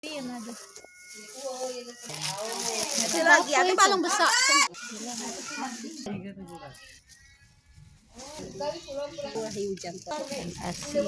Masih lagi, ada balong besar. Hujan asin.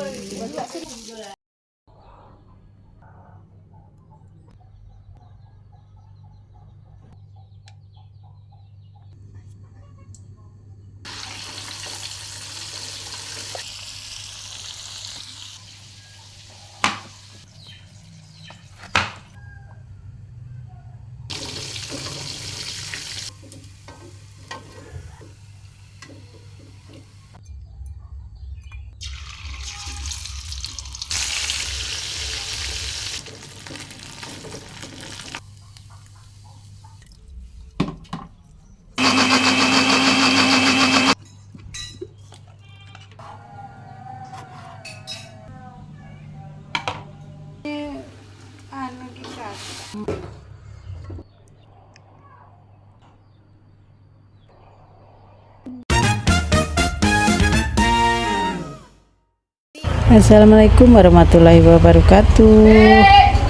Assalamualaikum warahmatullahi wabarakatuh.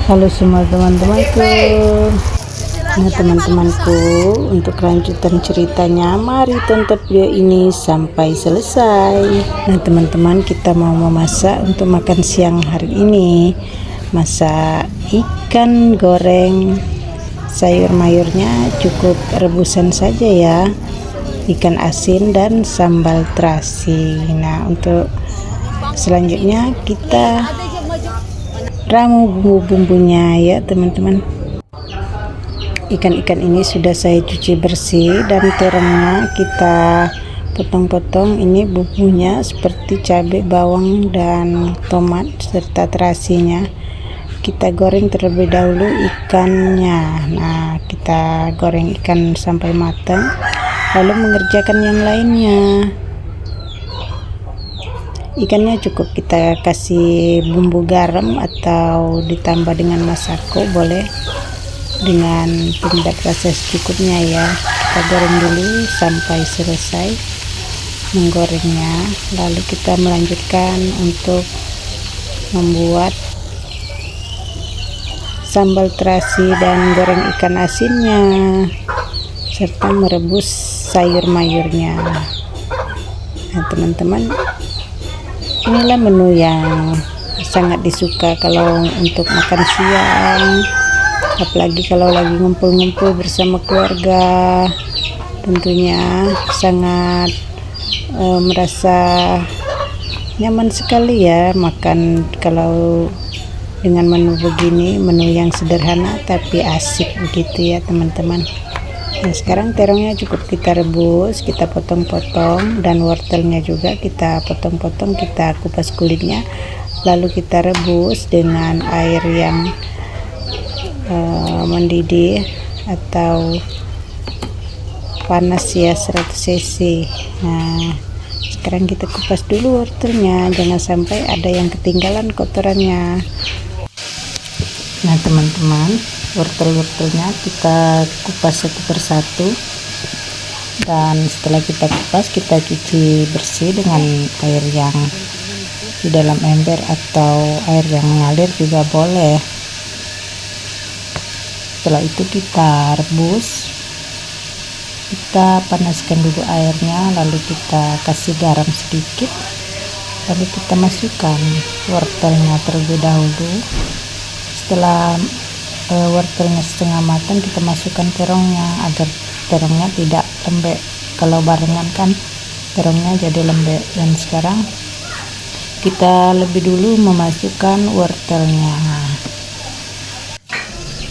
Halo semua teman-temanku. Nah teman-temanku, untuk lanjutan ceritanya mari tonton video ini sampai selesai. Nah teman-teman, kita mau memasak untuk makan siang hari ini. Masak ikan goreng, sayur mayurnya cukup rebusan saja ya, ikan asin dan sambal terasi. Nah untuk selanjutnya kita ramu bumbu-bumbunya ya teman-teman. Ikan-ikan ini sudah saya cuci bersih dan terongnya kita potong-potong. Ini bumbunya seperti cabai, bawang dan tomat serta terasinya. Kita goreng terlebih dahulu ikannya. Nah kita goreng ikan sampai matang, lalu mengerjakan yang lainnya. Ikannya cukup kita kasih bumbu garam atau ditambah dengan masako, boleh dengan penyedap rasa secukupnya ya. Kita goreng dulu sampai selesai menggorengnya, lalu kita melanjutkan untuk membuat sambal terasi dan goreng ikan asinnya serta merebus sayur mayurnya. Nah teman-teman, inilah menu yang sangat disuka kalau untuk makan siang, apalagi kalau lagi ngumpul-ngumpul bersama keluarga. Tentunya sangat merasa nyaman sekali ya makan kalau dengan menu begini, menu yang sederhana tapi asik begitu ya teman-teman. Nah sekarang terongnya cukup kita rebus, kita potong-potong, dan wortelnya juga kita potong-potong, kita kupas kulitnya, lalu kita rebus dengan air yang mendidih atau panas ya, 100 cc. Nah sekarang kita kupas dulu wortelnya, jangan sampai ada yang ketinggalan kotorannya. Nah teman-teman, wortel-wortelnya kita kupas satu persatu, dan setelah kita kupas kita cuci bersih dengan air yang di dalam ember atau air yang mengalir juga boleh. Setelah itu kita rebus, kita panaskan dulu airnya, lalu kita kasih garam sedikit, lalu kita masukkan wortelnya terlebih dahulu. Setelah wortelnya setengah matang, kita masukkan terongnya agar terongnya tidak lembek. Kalau barengan kan terongnya jadi lembek. Dan sekarang kita lebih dulu memasukkan wortelnya.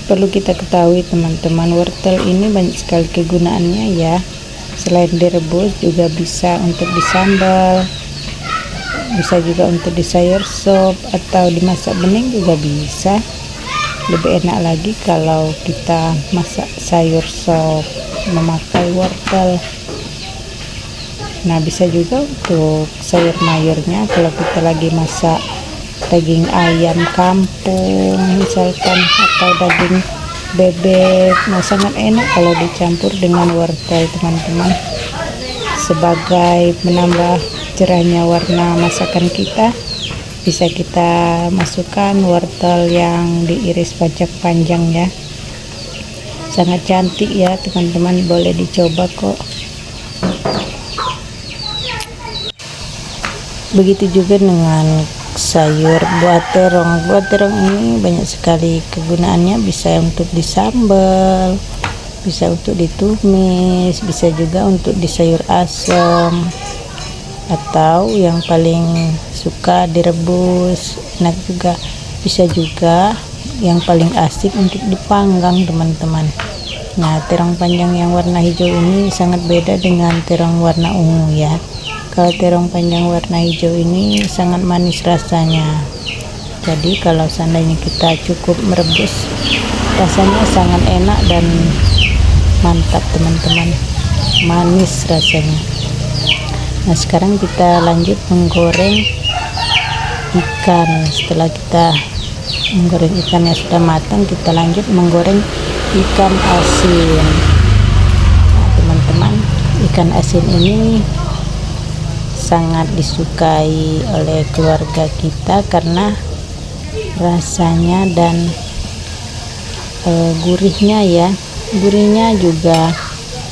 Perlu kita ketahui teman-teman, wortel ini banyak sekali kegunaannya ya. Selain direbus juga bisa untuk disambal, bisa juga untuk di sayur sop atau dimasak bening juga bisa. Lebih enak lagi kalau kita masak sayur sop memakai wortel. Nah bisa juga untuk sayur mayurnya kalau kita lagi masak daging ayam kampung misalkan, atau daging bebek. Nah sangat enak kalau dicampur dengan wortel teman-teman, sebagai menambah cerahnya warna masakan kita. bisa kita masukkan wortel yang diiris panjang-panjang ya. Sangat cantik ya teman-teman, boleh dicoba kok. Begitu juga dengan sayur buah terong. Buah terong ini banyak sekali kegunaannya, bisa untuk disambal, bisa untuk ditumis, bisa juga untuk di sayur asam, atau yang paling suka direbus, enak juga. Bisa juga yang paling asik untuk dipanggang teman-teman. Nah, terong panjang yang warna hijau ini sangat beda dengan terong warna ungu ya. Kalau terong panjang warna hijau ini sangat manis rasanya. Jadi kalau seandainya kita cukup merebus, rasanya sangat enak dan mantap teman-teman, manis rasanya. Nah, sekarang kita lanjut menggoreng ikan. Setelah kita menggoreng ikan yang sudah matang, kita lanjut menggoreng ikan asin. Nah, teman-teman, ikan asin ini sangat disukai oleh keluarga kita karena rasanya dan gurihnya ya. Gurihnya juga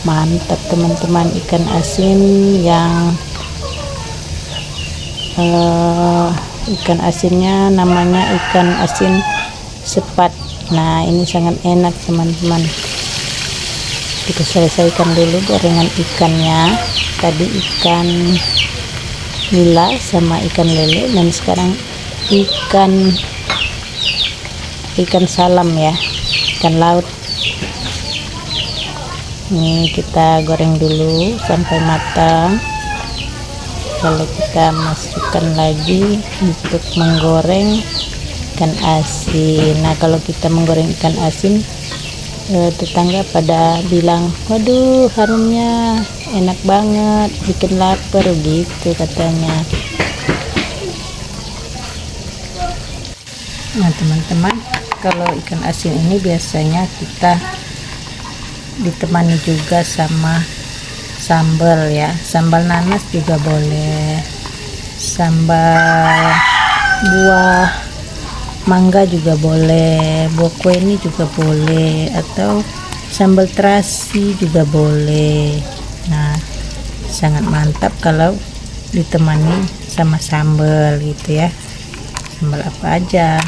mantap teman-teman. Ikan asin yang ikan asinnya namanya ikan asin sepat. Nah, ini sangat enak teman-teman. Kita selesaikan dulu gorengan ikannya. Tadi ikan nila sama ikan lele, dan sekarang ikan salam ya, ikan laut. Ini kita goreng dulu sampai matang, lalu kita masukkan lagi untuk menggoreng ikan asin. Nah, kalau kita menggoreng ikan asin, tetangga pada bilang, waduh harumnya enak banget, bikin lapar gitu katanya. Nah teman-teman, kalau ikan asin ini biasanya kita ditemani juga sama sambal ya. Sambal nanas juga boleh, sambal buah mangga juga boleh, buah kue ini juga boleh, atau sambal terasi juga boleh. Nah, sangat mantap kalau ditemani sama sambal gitu ya. Sambal apa aja,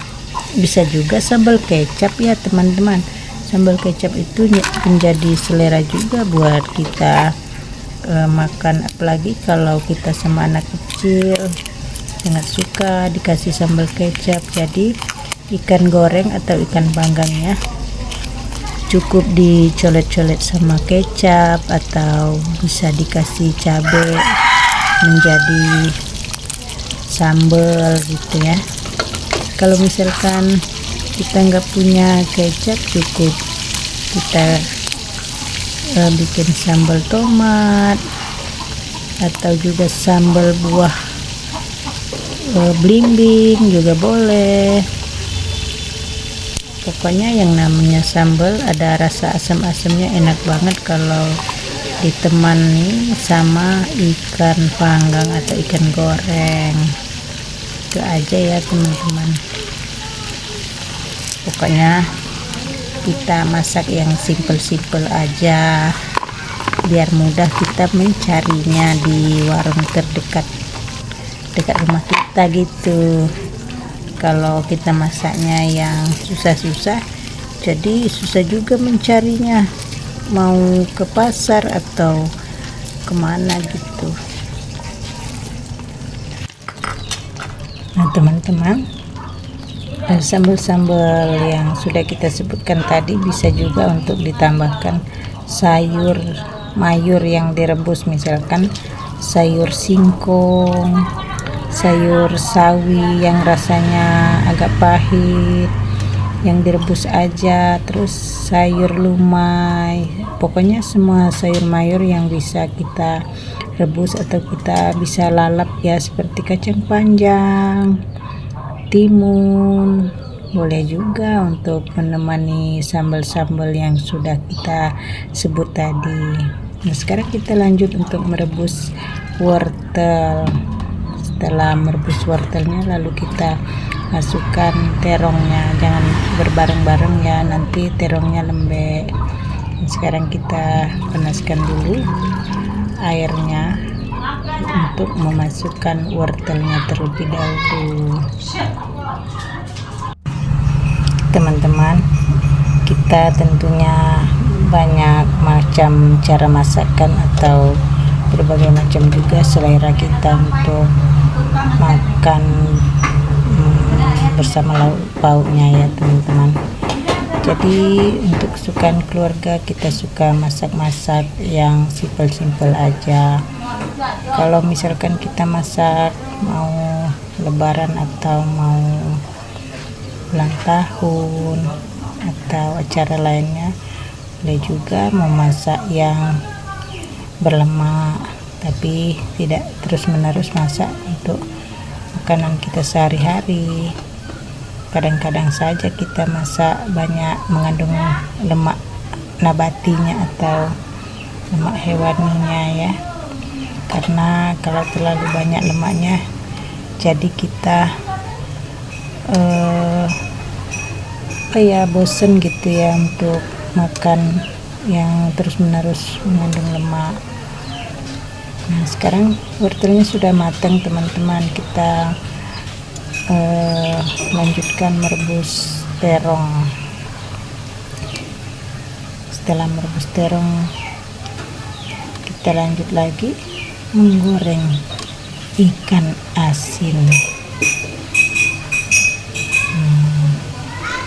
bisa juga sambal kecap ya teman-teman. Sambal kecap itu menjadi selera juga buat kita makan, apalagi kalau kita sama anak kecil sangat suka dikasih sambal kecap. Jadi ikan goreng atau ikan panggangnya cukup dicolet-colet sama kecap, atau bisa dikasih cabai menjadi sambal gitu ya. Kalau misalkan kita nggak punya kecap, cukup kita bikin sambal tomat atau juga sambal buah belimbing juga boleh. Pokoknya yang namanya sambal ada rasa asam-asamnya, enak banget kalau ditemani sama ikan panggang atau ikan goreng. Itu aja ya teman-teman. Pokoknya kita masak yang simple-simple aja biar mudah kita mencarinya di warung terdekat dekat rumah kita gitu. Kalau kita masaknya yang susah-susah, jadi susah juga mencarinya, mau ke pasar atau kemana gitu. Nah teman-teman, sambal-sambal yang sudah kita sebutkan tadi bisa juga untuk ditambahkan sayur mayur yang direbus, misalkan sayur singkong, sayur sawi yang rasanya agak pahit yang direbus aja, terus sayur lumai. Pokoknya semua sayur mayur yang bisa kita rebus atau kita bisa lalap ya, seperti kacang panjang, timun, boleh juga untuk menemani sambal-sambal yang sudah kita sebut tadi. Nah sekarang kita lanjut untuk merebus wortel. setelah merebus wortelnya lalu kita masukkan terongnya, jangan berbareng-bareng ya, nanti terongnya lembek. Sekarang kita panaskan dulu airnya untuk memasukkan wortelnya terlebih dahulu. Teman-teman, kita tentunya banyak macam cara masakan atau berbagai macam juga selera kita untuk makan bersama lauk pauknya ya teman-teman. Jadi untuk kesukaan keluarga kita suka masak-masak yang simpel-simpel aja. Kalau misalkan kita masak mau lebaran atau mau ulang tahun atau acara lainnya, boleh juga memasak yang berlemak, tapi tidak terus-menerus masak untuk makanan kita sehari-hari. Kadang-kadang saja kita masak banyak mengandung lemak nabatinya atau lemak hewaninya ya, karena kalau terlalu banyak lemaknya jadi kita bosen gitu ya untuk makan yang terus-menerus mengandung lemak. Nah, sekarang wortelnya sudah matang teman-teman, kita lanjutkan merebus terong. Setelah merebus terong, kita lanjut lagi menggoreng ikan asin.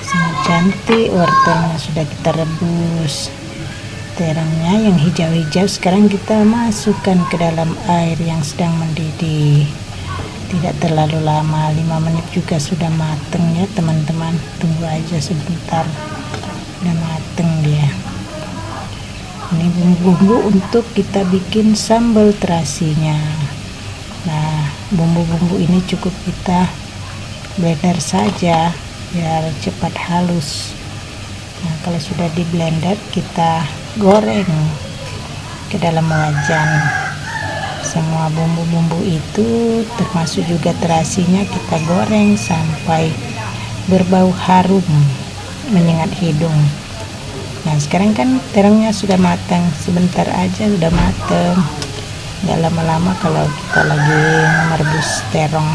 Sangat cantik, wortelnya sudah kita rebus. Terongnya yang hijau-hijau sekarang kita masukkan ke dalam air yang sedang mendidih. Tidak terlalu lama, 5 menit juga sudah mateng ya teman-teman. Tunggu aja sebentar, udah mateng dia. Ini bumbu-bumbu untuk kita bikin sambal terasinya. Nah, bumbu-bumbu ini cukup kita blender saja biar cepat halus. Nah, kalau sudah di blender kita goreng ke dalam wajan. Semua bumbu-bumbu itu termasuk juga terasinya kita goreng sampai berbau harum menyengat hidung. Nah, sekarang kan terongnya sudah matang, sebentar aja sudah matang, nggak lama-lama kalau kita lagi merebus terong.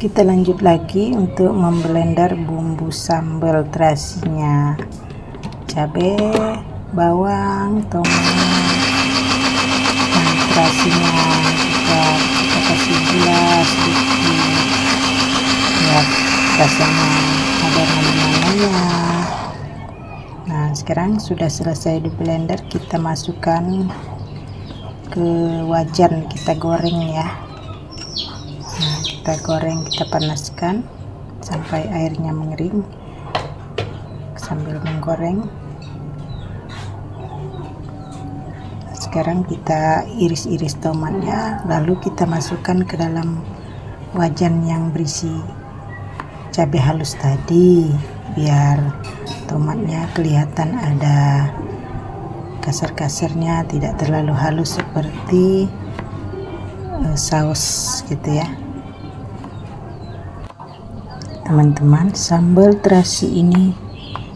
Kita lanjut lagi untuk memblender bumbu sambal terasinya, cabai, bawang, tomat. Terasinya kita kasih gula sedikit biar rasanya ada namanya. Nah, sekarang sudah selesai di blender, kita masukkan ke wajan, kita goreng ya. Nah, kita goreng, kita panaskan sampai airnya mengering. Sambil menggoreng, sekarang kita iris-iris tomatnya, lalu kita masukkan ke dalam wajan yang berisi cabai halus tadi, biar tomatnya kelihatan ada kasar-kasarnya, tidak terlalu halus seperti saus gitu ya. Teman-teman, sambal terasi ini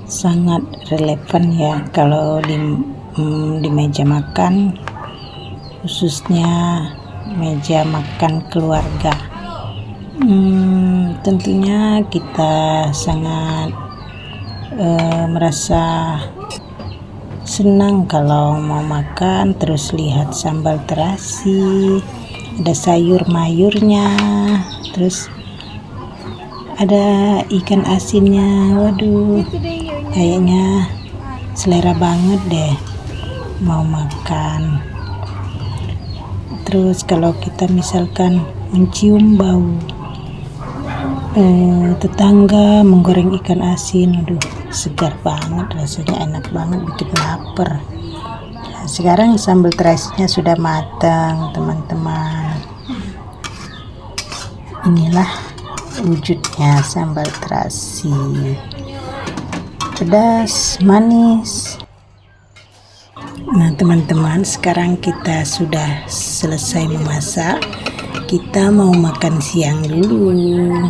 sangat relevan ya kalau di meja makan, khususnya meja makan keluarga. Tentunya kita sangat merasa senang kalau mau makan terus lihat sambal terasi, ada sayur mayurnya, terus ada ikan asinnya. Waduh, kayaknya selera banget deh mau makan. Terus kalau kita misalkan mencium bau tetangga menggoreng ikan asin, aduh segar banget rasanya, enak banget, bikin lapar. Nah, sekarang sambal terasinya sudah matang teman-teman. Inilah wujudnya sambal terasi, pedas, manis. Nah teman-teman, sekarang kita sudah selesai memasak. Kita mau makan siang dulu.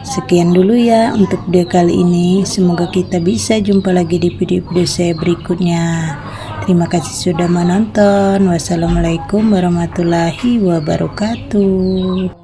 Sekian dulu ya untuk video kali ini. Semoga kita bisa jumpa lagi di video-video saya berikutnya. Terima kasih sudah menonton. Wassalamualaikum warahmatullahi wabarakatuh.